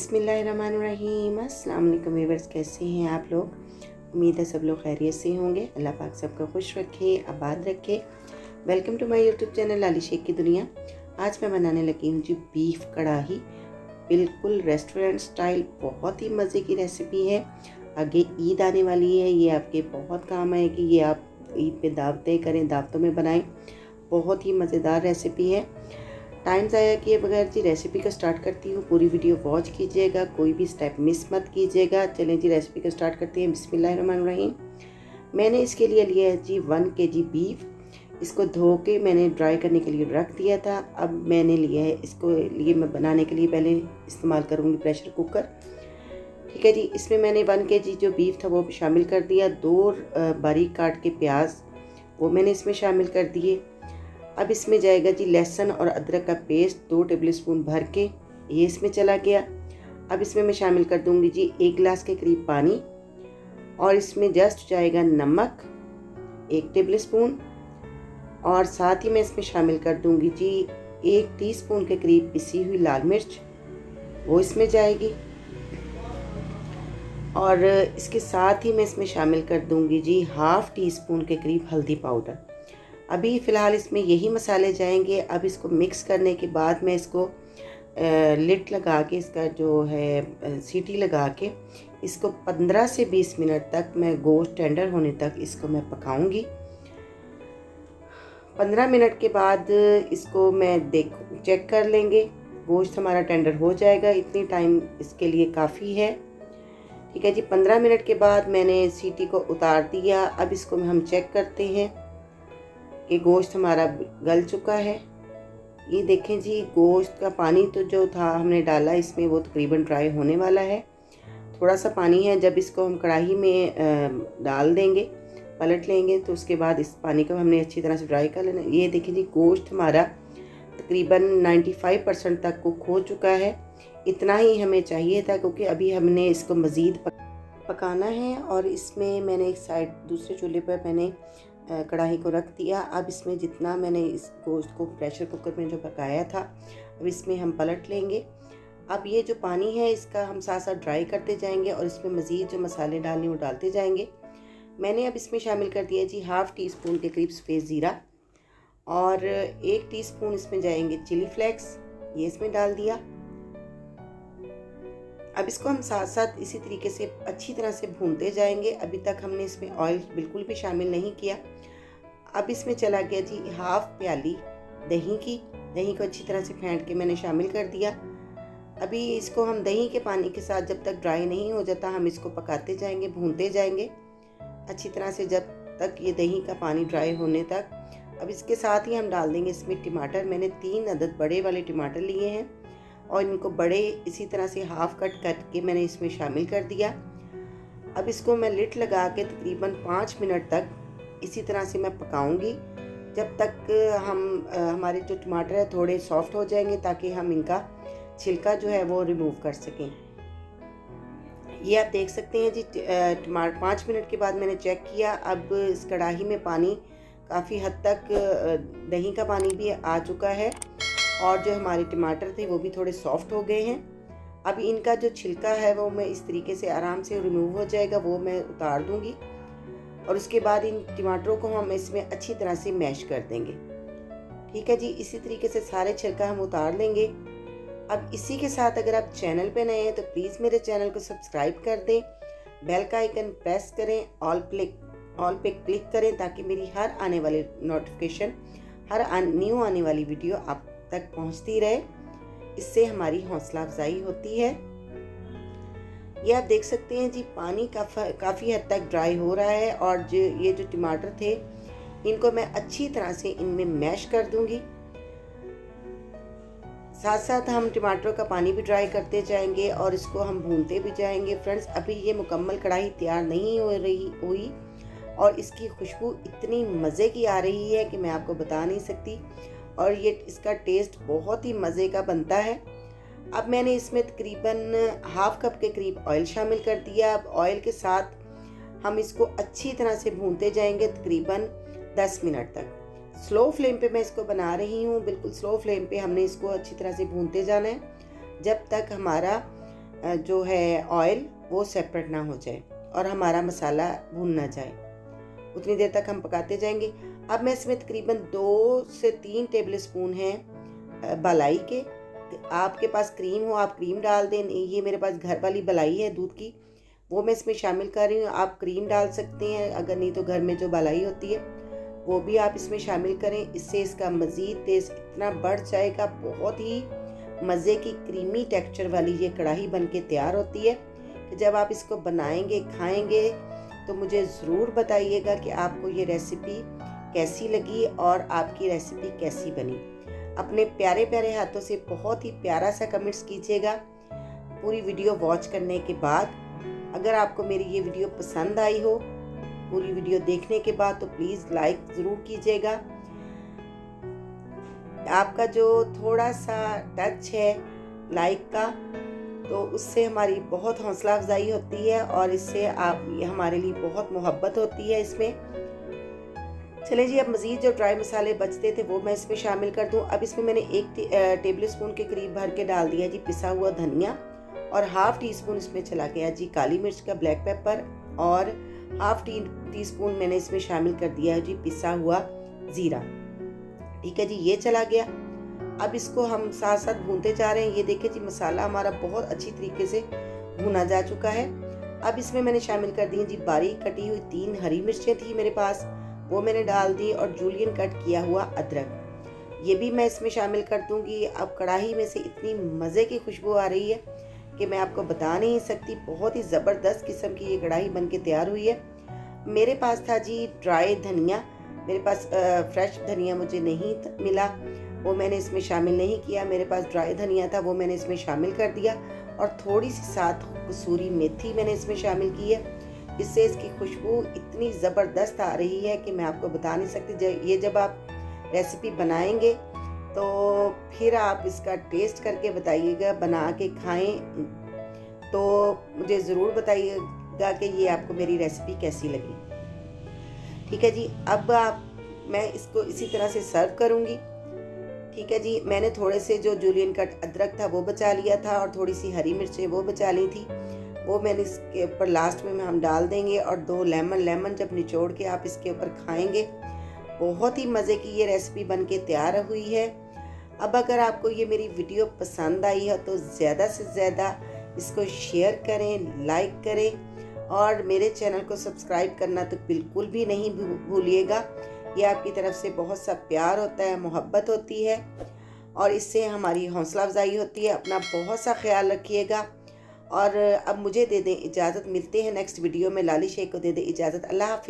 बिस्मिल्लाहिर्रहमानिर्रहीम। अस्सलाम वालेकुम व्यूअर्स, कैसे हैं आप लोग? उम्मीद है सब लोग खैरियत से होंगे। अल्लाह पाक सबको खुश रखे, आबाद रखे। Welcome to my YouTube channel Lali Sheikh की दुनिया। आज मैं बनाने लगी हूँ जी बीफ कढ़ाई, बिल्कुल रेस्टोरेंट स्टाइल। बहुत ही मज़े की रेसिपी है। आगे ईद आने वाली है, ये आपके बहुत काम आएगी। ये आप ईद पे दावतें करें, दावतों में बनाएं। बहुत ही मज़ेदार रेसिपी है। टाइम ज़ाया किए बगैर जी रेसिपी को स्टार्ट करती हूँ। पूरी वीडियो वॉच कीजिएगा, कोई भी स्टेप मिस मत कीजिएगा। चलें जी रेसिपी को स्टार्ट करते हैं। बिस्मिल्लाहिर्रहमानिर्रहीम। मैंने इसके लिए लिया है जी 1 kg बीफ। इसको धो के मैंने ड्राई करने के लिए रख दिया था। अब मैंने लिया है, इसको लिए मैं बनाने के लिए पहले इस्तेमाल करूँगी प्रेशर कुकर। ठीक है जी। इसमें मैंने 1 kg जो बीफ था वो शामिल कर दिया। 2 बारीक काट के प्याज वो मैंने इसमें शामिल कर दिए। अब इसमें जाएगा जी लहसुन और अदरक का पेस्ट 2 टेबलस्पून भर के, ये इसमें चला गया। अब इसमें मैं शामिल कर दूंगी जी 1 गिलास के करीब पानी, और इसमें जस्ट जाएगा नमक 1 टेबलस्पून, और साथ ही मैं इसमें शामिल कर दूंगी जी 1 टीस्पून के करीब पिसी हुई लाल मिर्च, वो इसमें जाएगी। और इसके साथ ही मैं इसमें शामिल कर दूंगी जी 1/2 टीस्पून के करीब हल्दी पाउडर। अभी फ़िलहाल इसमें यही मसाले जाएंगे। अब इसको मिक्स करने के बाद मैं इसको लिड लगा के, इसका जो है सीटी लगा के, इसको 15 से 20 मिनट तक मैं गोश्त टेंडर होने तक इसको मैं पकाऊंगी। 15 मिनट के बाद इसको मैं चेक कर लेंगे, गोश्त हमारा टेंडर हो जाएगा। इतनी टाइम इसके लिए काफ़ी है। ठीक है जी। 15 मिनट के बाद मैंने सीटी को उतार दिया। अब इसको हम चेक करते हैं कि गोश्त हमारा गल चुका है। ये देखें जी, गोश्त का पानी तो जो था हमने डाला इसमें, वो तकरीबन ड्राई होने वाला है। थोड़ा सा पानी है। जब इसको हम कढ़ाई में डाल देंगे, पलट लेंगे, तो उसके बाद इस पानी को हमने अच्छी तरह से ड्राई कर लेना। ये देखें जी, गोश्त हमारा तकरीबन 95% तक कुक हो चुका है। इतना ही हमें चाहिए था, क्योंकि अभी हमने इसको मज़ीद पकाना है। और इसमें मैंने एक साइड दूसरे चूल्हे पर मैंने कढ़ाई को रख दिया। अब इसमें जितना मैंने इस गोश्त को प्रेशर कुकर में जो पकाया था, अब इसमें हम पलट लेंगे। अब ये जो पानी है इसका हम साथ साथ ड्राई करते जाएंगे, और इसमें मज़ीद जो मसाले डालने वो डालते जाएंगे। मैंने अब इसमें शामिल कर दिया जी 1/2 टीस्पून के करीब सफ़ेद ज़ीरा, और 1 टीस्पून इसमें जाएंगे चिली फ्लेक्स, ये इसमें डाल दिया। अब इसको हम साथ साथ इसी तरीके से अच्छी तरह से भूनते जाएंगे। अभी तक हमने इसमें ऑयल बिल्कुल भी शामिल नहीं किया। अब इसमें चला गया जी 1/2 प्याली दही की। दही को अच्छी तरह से फेंट के मैंने शामिल कर दिया। अभी इसको हम दही के पानी के साथ जब तक ड्राई नहीं हो जाता, हम इसको पकाते जाएंगे, भूनते जाएंगे अच्छी तरह से, जब तक ये दही का पानी ड्राई होने तक। अब इसके साथ ही हम डाल देंगे इसमें टमाटर। मैंने 3 अदद बड़े वाले टमाटर लिए हैं, और इनको बड़े इसी तरह से हाफ कट करके मैंने इसमें शामिल कर दिया। अब इसको मैं लिड लगा के तकरीबन 5 मिनट तक इसी तरह से मैं पकाऊंगी, जब तक हमारे जो टमाटर है थोड़े सॉफ्ट हो जाएंगे, ताकि हम इनका छिलका जो है वो रिमूव कर सकें। ये आप देख सकते हैं जी, 5 मिनट के बाद मैंने चेक किया। अब इस कढ़ाई में पानी काफ़ी हद तक दही का पानी भी आ चुका है, और जो हमारे टमाटर थे वो भी थोड़े सॉफ्ट हो गए हैं। अब इनका जो छिलका है वो मैं इस तरीके से आराम से रिमूव हो जाएगा, वो मैं उतार दूंगी। और उसके बाद इन टमाटरों को हम इसमें अच्छी तरह से मैश कर देंगे। ठीक है जी। इसी तरीके से सारे छिलका हम उतार लेंगे। अब इसी के साथ अगर आप चैनल पे नए हैं तो प्लीज़ मेरे चैनल को सब्सक्राइब कर दें, बेल का आइकन प्रेस करें, ऑल पे क्लिक करें, ताकि मेरी हर आने वाली नोटिफिकेशन, हर न्यू आने वाली वीडियो आप तक पहुंचती रहे। इससे हमारी हौसला अफजाई होती है। ये आप देख सकते हैं जी, पानी काफ़ी हद तक ड्राई हो रहा है, और ये जो टमाटर थे इनको मैं अच्छी तरह से इनमें मैश कर दूंगी। साथ साथ हम टमाटरों का पानी भी ड्राई करते जाएंगे, और इसको हम भूनते भी जाएंगे। फ्रेंड्स, अभी ये मुकम्मल कढ़ाई तैयार नहीं हुई, और इसकी खुशबू इतनी मज़े की आ रही है कि मैं आपको बता नहीं सकती, और ये इसका टेस्ट बहुत ही मज़े का बनता है। अब मैंने इसमें तकरीबन 1/2 कप के करीब ऑयल शामिल कर दिया। अब ऑयल के साथ हम इसको अच्छी तरह से भूनते जाएंगे तकरीबन 10 मिनट तक। स्लो फ्लेम पे मैं इसको बना रही हूँ, बिल्कुल स्लो फ्लेम पे हमने इसको अच्छी तरह से भूनते जाना है, जब तक हमारा जो है ऑयल वो सेपरेट ना हो जाए और हमारा मसाला भून ना जाए, उतनी देर तक हम पकाते जाएंगे। अब मैं इसमें तकरीबन 2 से 3 टेबल स्पून हैं बलाई के। आपके पास क्रीम हो आप क्रीम डाल दें, ये मेरे पास घर वाली बलाई है दूध की, वो मैं इसमें शामिल कर रही हूँ। आप क्रीम डाल सकते हैं, अगर नहीं तो घर में जो बलाई होती है वो भी आप इसमें शामिल करें। इससे इसका मज़ीद टेस्ट इतना बढ़ जाएगा, बहुत ही मज़े की क्रीमी टेक्सचर वाली ये कढ़ाई बन के तैयार होती है कि जब आप इसको बनाएंगे खाएंगे तो मुझे ज़रूर बताइएगा कि आपको ये रेसिपी कैसी लगी और आपकी रेसिपी कैसी बनी। अपने प्यारे प्यारे हाथों से बहुत ही प्यारा सा कमेंट्स कीजिएगा पूरी वीडियो वॉच करने के बाद। अगर आपको मेरी ये वीडियो पसंद आई हो पूरी वीडियो देखने के बाद तो प्लीज़ लाइक ज़रूर कीजिएगा। आपका जो थोड़ा सा टच है लाइक का, तो उससे हमारी बहुत हौसला अफजाई होती है और इससे हमारे लिए बहुत मोहब्बत होती है इसमें। चलें जी, अब मज़ीद जो ड्राई मसाले बचते थे वो मैं इसमें शामिल कर दूं। अब इसमें मैंने 1 टेबल स्पून के करीब भर के डाल दिया जी पिसा हुआ धनिया, और ½ टीस्पून इसमें चला गया जी काली मिर्च का ब्लैक पेपर, और ½ टीस्पून मैंने इसमें शामिल कर दिया है जी पिसा हुआ ज़ीरा। ठीक है जी, ये चला गया। अब इसको हम साथ साथ भूनते जा रहे हैं। ये देखिए जी मसाला हमारा बहुत अच्छी तरीके से भुना जा चुका है। अब इसमें मैंने शामिल कर दी जी बारीक कटी हुई 3 हरी मिर्चें थी मेरे पास, वो मैंने डाल दी, और जूलियन कट किया हुआ अदरक ये भी मैं इसमें शामिल कर दूंगी। अब कढ़ाई में से इतनी मज़े की खुशबू आ रही है कि मैं आपको बता नहीं सकती, बहुत ही ज़बरदस्त किस्म की ये कढ़ाई बन के तैयार हुई है। मेरे पास था जी ड्राई धनिया, मेरे पास फ्रेश धनिया मुझे नहीं मिला, वो मैंने इसमें शामिल नहीं किया। मेरे पास ड्राई धनिया था, वो मैंने इसमें शामिल कर दिया, और थोड़ी सी साथ कसूरी मेथी मैंने इसमें शामिल की है। इससे इसकी खुशबू इतनी ज़बरदस्त आ रही है कि मैं आपको बता नहीं सकती। ये जब आप रेसिपी बनाएंगे तो फिर आप इसका टेस्ट करके बताइएगा, बना के खाएं तो मुझे ज़रूर बताइएगा कि ये आपको मेरी रेसिपी कैसी लगी। ठीक है जी, अब मैं इसको इसी तरह से सर्व करूँगी। ठीक है जी, मैंने थोड़े से जो जूलियन कट अदरक था वो बचा लिया था, और थोड़ी सी हरी मिर्चें वो बचा ली थी, वो मैंने इसके ऊपर लास्ट में हम डाल देंगे। और 2 लेमन जब निचोड़ के आप इसके ऊपर खाएंगे, बहुत ही मज़े की ये रेसिपी बन के तैयार हुई है। अब अगर आपको ये मेरी वीडियो पसंद आई है तो ज़्यादा से ज़्यादा इसको शेयर करें, लाइक करें, और मेरे चैनल को सब्सक्राइब करना तो बिल्कुल भी नहीं भूलिएगा। ये आपकी तरफ से बहुत सा प्यार होता है, मोहब्बत होती है, और इससे हमारी हौसला अफजाई होती है। अपना बहुत सा ख्याल रखिएगा, और अब मुझे दे दें इजाज़त। मिलते हैं नेक्स्ट वीडियो में। लाली शेख को दे दें इजाज़त। अल्लाह हाफ़िज़।